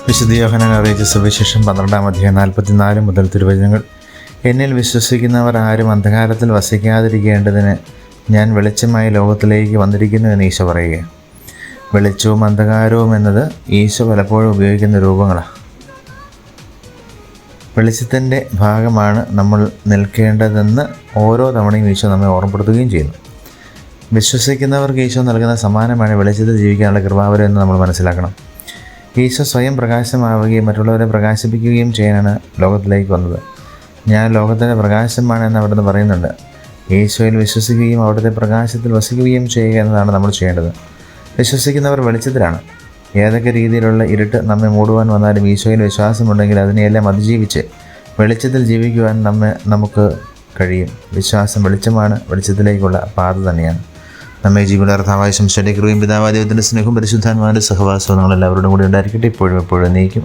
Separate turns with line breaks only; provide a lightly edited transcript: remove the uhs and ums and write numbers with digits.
വിശുദ്ധ യോഹന്നാൻ അറിയിച്ച സുവിശേഷം 12-ാം അധ്യായം 44 മുതൽ തിരുവചനങ്ങൾ. എന്നിൽ വിശ്വസിക്കുന്നവർ ആരും അന്ധകാരത്തിൽ വസിക്കാതിരിക്കേണ്ടതിന് ഞാൻ വെളിച്ചമായി ലോകത്തിലേക്ക് വന്നിരിക്കുന്നു എന്ന് ഈശോ പറയുക. വെളിച്ചവും അന്ധകാരവും എന്നത് ഈശോ പലപ്പോഴും ഉപയോഗിക്കുന്ന രൂപങ്ങളാണ്. വെളിച്ചത്തിൻ്റെ ഭാഗമാണ് നമ്മൾ നിൽക്കേണ്ടതെന്ന് ഓരോ തവണയും ഈശോ നമ്മെ ഓർമ്മപ്പെടുത്തുകയും ചെയ്യുന്നു. വിശ്വസിക്കുന്നവർക്ക് ഈശോ നൽകുന്ന സമ്മാനമാണ് വെളിച്ചത്തിൽ ജീവിക്കാനുള്ള കൃപാവരം എന്ന് നമ്മൾ മനസ്സിലാക്കണം. ഈശോ സ്വയം പ്രകാശമാവുകയും മറ്റുള്ളവരെ പ്രകാശിപ്പിക്കുകയും ചെയ്യാനാണ് ലോകത്തിലേക്ക് വന്നത്. ഞാൻ ലോകത്തിൻ്റെ പ്രകാശമാണെന്ന് അവിടുന്ന് പറയുന്നുണ്ട്. ഈശോയിൽ വിശ്വസിക്കുകയും അവിടുത്തെ പ്രകാശത്തിൽ വസിക്കുകയും ചെയ്യുക എന്നതാണ് നമ്മൾ ചെയ്യേണ്ടത്. വിശ്വസിക്കുന്നവർ വെളിച്ചത്തിലാണ്. ഏതൊക്കെ രീതിയിലുള്ള ഇരുട്ട് നമ്മെ മൂടുവാൻ വന്നാലും ഈശോയിൽ വിശ്വാസമുണ്ടെങ്കിൽ അതിനെയെല്ലാം അതിജീവിച്ച് വെളിച്ചത്തിൽ ജീവിക്കുവാൻ നമുക്ക് കഴിയും. വിശ്വാസം വെളിച്ചമാണ്, വെളിച്ചത്തിലേക്കുള്ള പാത തന്നെയാണ്. നമ്മെ ജീവിതാർത്ഥാവായ ശംശയുടെ കൃപയും പിതാവായ ദൈവത്തിൻ്റെ സ്നേഹവും പരിശുദ്ധാത്മാവിൻ്റെ സഹവാസവും നമ്മളെല്ലാവരോടും കൂടി ഉണ്ടായിരിക്കട്ടെ, ഇപ്പോഴും എപ്പോഴും എന്നേക്കും.